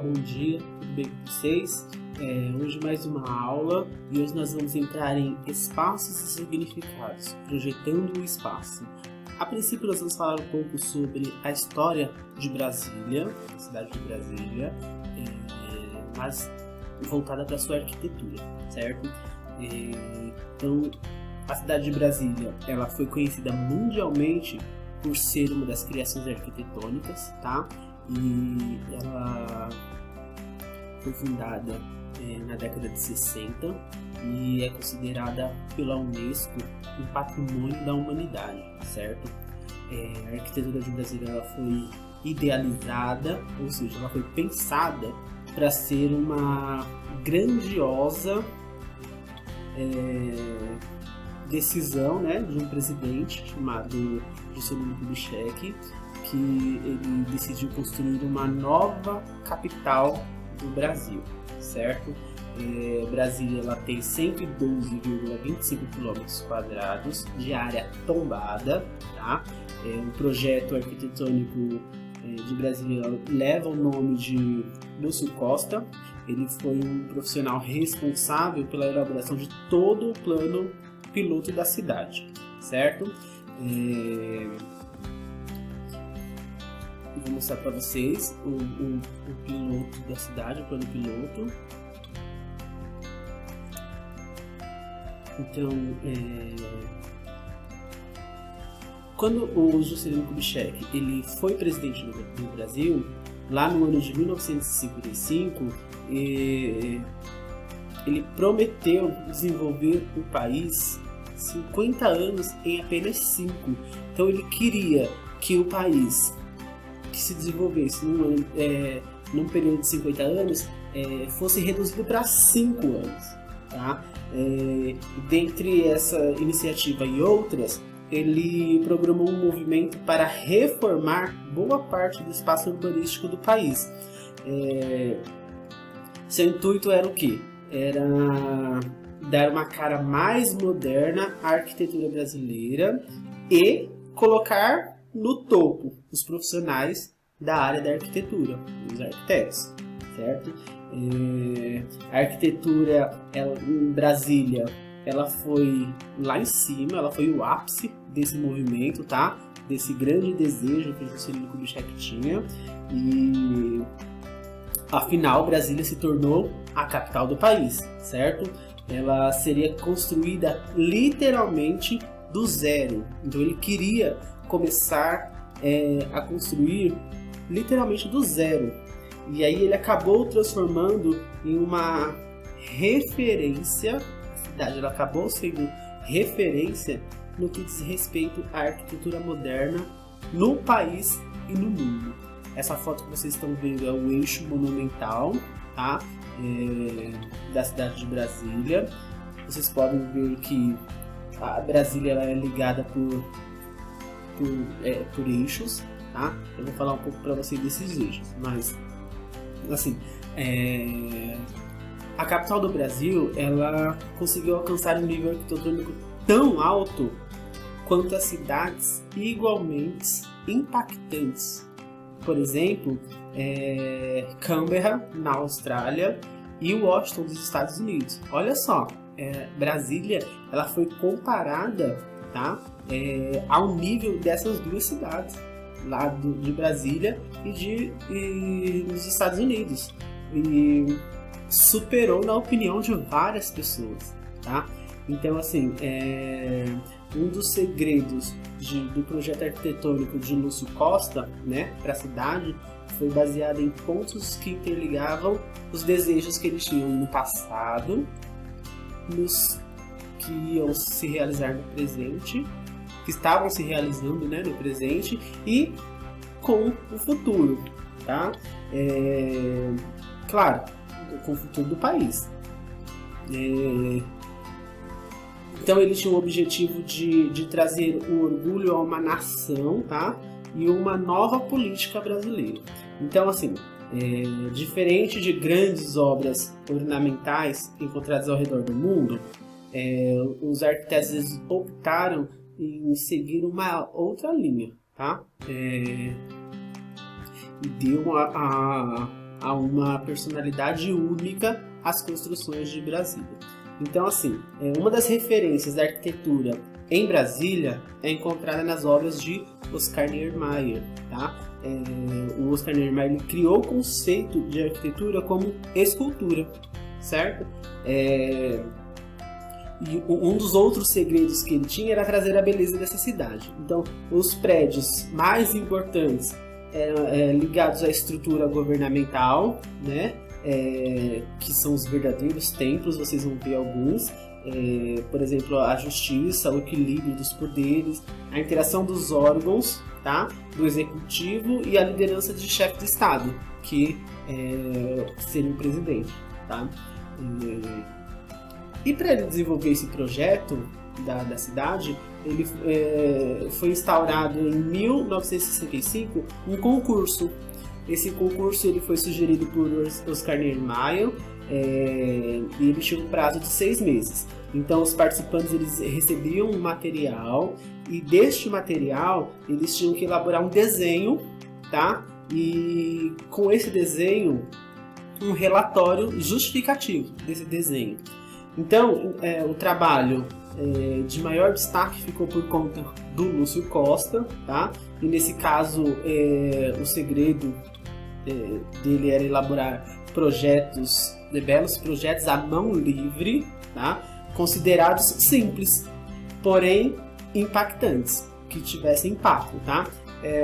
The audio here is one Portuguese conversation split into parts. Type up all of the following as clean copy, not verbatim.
bom dia, tudo bem com vocês? Hoje mais uma aula e hoje nós vamos entrar em espaços e significados, projetando o espaço. A princípio nós vamos falar um pouco sobre a história de Brasília, a cidade de Brasília, mas voltada para a sua arquitetura, certo? Então, a cidade de Brasília, ela foi conhecida mundialmente por ser uma das criações arquitetônicas, tá? E ela foi fundada na década de 60 e é considerada pela Unesco um patrimônio da humanidade, certo? A arquitetura de Brasília ela foi idealizada, ou seja, ela foi pensada para ser uma grandiosa decisão, né, de um presidente chamado Juscelino Kubitschek, que ele decidiu construir uma nova capital do Brasil, certo? Brasília ela tem 112,25 km² de área tombada, tá? O projeto arquitetônico de Brasília leva o nome de Lúcio Costa. Ele foi um profissional responsável pela elaboração de todo o plano piloto da cidade, certo? Vou mostrar para vocês o piloto da cidade, o plano piloto. Então, quando o Juscelino Kubitschek ele foi presidente do Brasil, lá no ano de 1955, ele prometeu desenvolver o país 50 anos em apenas 5. Então ele queria que o país que se desenvolvesse num período de 50 anos fosse reduzido para 5 anos. Tá? Dentre essa iniciativa e outras, ele programou um movimento para reformar boa parte do espaço urbanístico do país. Seu intuito era o quê? Era dar uma cara mais moderna à arquitetura brasileira e colocar no topo os profissionais da área da arquitetura, os arquitetos, certo? A arquitetura em Brasília, ela foi lá em cima, ela foi o ápice desse movimento, tá? Desse grande desejo que o Juscelino Kubitschek tinha, e afinal Brasília se tornou a capital do país, certo? Ela seria construída literalmente do zero. Então ele queria começar a construir literalmente do zero. E aí ele acabou transformando em uma referência, a cidade ela acabou sendo referência no que diz respeito à arquitetura moderna no país e no mundo. Essa foto que vocês estão vendo é o eixo monumental, tá? Da cidade de Brasília. Vocês podem ver que a Brasília ela é ligada por eixos, tá? Eu vou falar um pouco para vocês desses eixos, mas assim, a capital do Brasil ela conseguiu alcançar um nível arquitetônico tão alto quanto as cidades igualmente impactantes. Por exemplo, Canberra, na Austrália, e Washington, dos Estados Unidos. Olha só, Brasília ela foi comparada, tá, ao nível dessas duas cidades, lá de Brasília e dos Estados Unidos. E superou na opinião de várias pessoas, tá? Então, assim, um dos segredos do projeto arquitetônico de Lúcio Costa, né, para a cidade, foi baseado em pontos que interligavam os desejos que eles tinham no passado, nos que iam se realizar no presente, que estavam se realizando, né, no presente, e com o futuro, tá? Claro, com o futuro do país. Então ele tinha o objetivo de trazer um orgulho a uma nação, tá? E uma nova política brasileira. Então, assim, diferente de grandes obras ornamentais encontradas ao redor do mundo, os arquitetos optaram em seguir uma outra linha, tá? E deu a a uma personalidade única às construções de Brasília. Então, assim, uma das referências da arquitetura em Brasília é encontrada nas obras de Oscar Niemeyer, tá? O Oscar Niemeyer ele criou o conceito de arquitetura como escultura, certo? E um dos outros segredos que ele tinha era trazer a beleza dessa cidade. Então, os prédios mais importantes eram ligados à estrutura governamental, né? Que são os verdadeiros templos, vocês vão ver alguns. Por exemplo, a justiça, o equilíbrio dos poderes, a interação dos órgãos, tá? Do executivo e a liderança de chefe de Estado, que seria o presidente. Tá? E para ele desenvolver esse projeto da cidade, ele foi instaurado em 1965 um concurso. Esse concurso ele foi sugerido por Oscar Niemeyer e ele tinha um prazo de 6 meses. Então os participantes eles recebiam um material e deste material eles tinham que elaborar um desenho, tá? E com esse desenho um relatório justificativo desse desenho. Então o trabalho de maior destaque ficou por conta do Lúcio Costa, tá? E nesse caso o segredo dele era elaborar belos projetos à mão livre, tá? Considerados simples, porém impactantes, que tivessem impacto, tá?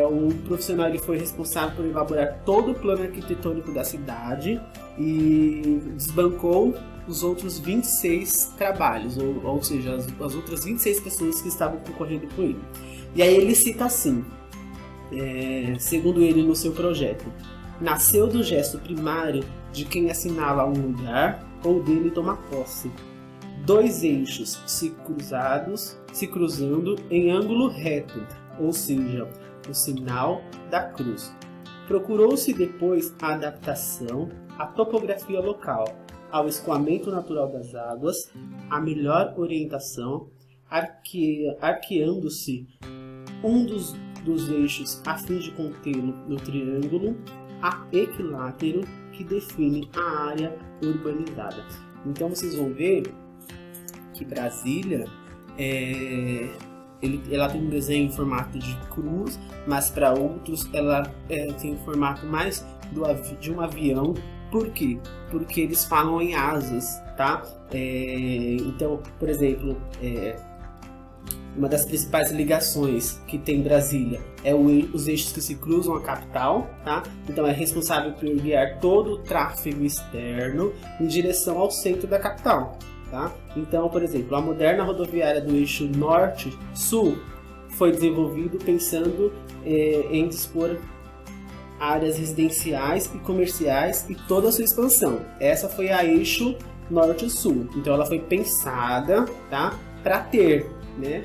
O profissional ele foi responsável por elaborar todo o plano arquitetônico da cidade e desbancou os outros 26 trabalhos, ou seja, as outras 26 pessoas que estavam concorrendo com ele. E aí ele cita assim, segundo ele no seu projeto: nasceu do gesto primário de quem assinala um lugar ou dele toma posse. 2 eixos se cruzando em ângulo reto, ou seja, o sinal da cruz. Procurou-se depois a adaptação à topografia local, ao escoamento natural das águas, a melhor orientação, arqueando-se um dos eixos a fim de contê-lo no triângulo a equilátero que define a área urbanizada. Então vocês vão ver que Brasília ela tem um desenho em formato de cruz, mas para outros ela tem um formato mais de um avião. Por quê? Porque eles falam em asas, tá? Então, por exemplo, uma das principais ligações que tem em Brasília os eixos que se cruzam a capital, tá? Então é responsável por guiar todo o tráfego externo em direção ao centro da capital, tá? Então, por exemplo, a moderna rodoviária do eixo norte-sul foi desenvolvido pensando em dispor áreas residenciais e comerciais e toda a sua expansão. Essa foi a eixo norte-sul. Então ela foi pensada, tá, para ter, né,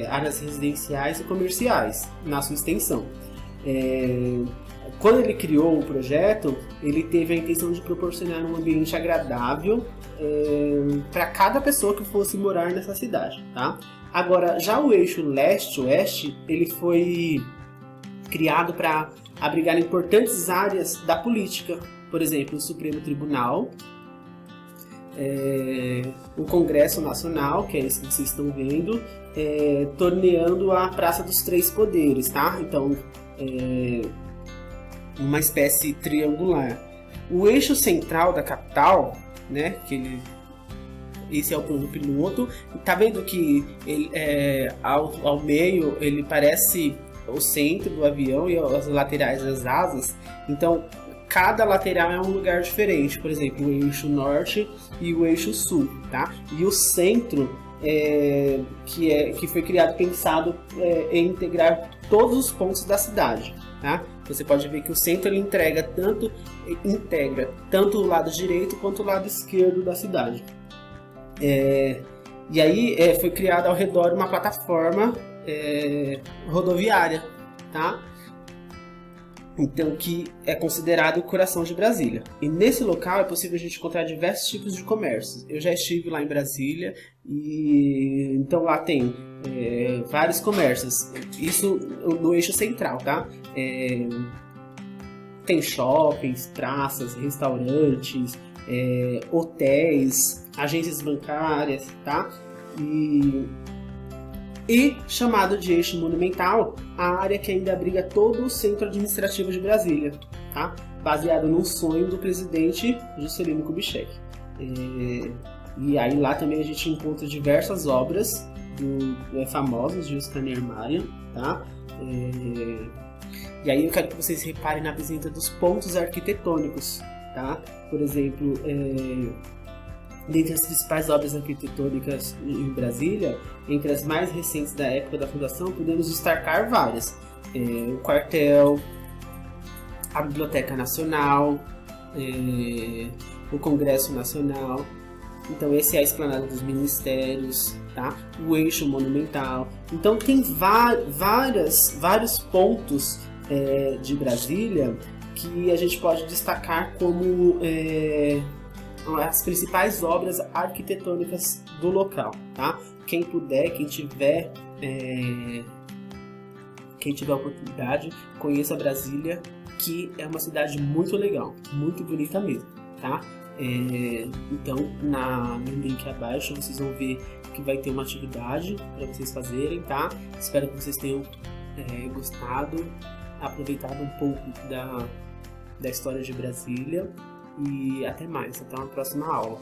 áreas residenciais e comerciais na sua extensão. Quando ele criou o projeto, ele teve a intenção de proporcionar um ambiente agradável para cada pessoa que fosse morar nessa cidade, tá? Agora, já o eixo leste-oeste, ele foi criado para abrigar importantes áreas da política, por exemplo, o Supremo Tribunal, o Congresso Nacional, que é esse que vocês estão vendo, torneando a Praça dos Três Poderes, tá? Então, uma espécie triangular. O eixo central da capital, né, esse é o plano piloto, tá vendo que ele, ao meio ele parece o centro do avião e as laterais as asas. Então cada lateral é um lugar diferente, por exemplo, o eixo norte e o eixo sul, tá? E o centro que foi criado pensado em integrar todos os pontos da cidade, tá? Você pode ver que o centro ele integra tanto o lado direito quanto o lado esquerdo da cidade. E aí foi criada ao redor uma plataforma rodoviária, tá? Então, que é considerado o coração de Brasília. E nesse local é possível a gente encontrar diversos tipos de comércios. Eu já estive lá em Brasília e então lá tem vários comércios. Isso no eixo central, tá? tem shoppings, praças, restaurantes, hotéis, agências bancárias, tá? E chamado de eixo monumental, a área que ainda abriga todo o centro administrativo de Brasília, tá? Baseado num sonho do presidente Juscelino Kubitschek. E aí lá também a gente encontra diversas obras famosas de Oscar Niemeyer, tá? E aí eu quero que vocês reparem na presença dos pontos arquitetônicos, tá? Por exemplo, dentre as principais obras arquitetônicas em Brasília, entre as mais recentes da época da fundação, podemos destacar várias. O quartel, a Biblioteca Nacional, o Congresso Nacional. Então esse é a esplanada dos ministérios, tá? O eixo monumental. Então tem vários pontos de Brasília que a gente pode destacar como as principais obras arquitetônicas do local, tá? Quem puder, quem tiver oportunidade, conheça Brasília, que é uma cidade muito legal, muito bonita mesmo, tá? Então, no link abaixo vocês vão ver que vai ter uma atividade para vocês fazerem, tá? Espero que vocês tenham gostado, aproveitado um pouco da história de Brasília. E até mais, até uma próxima aula.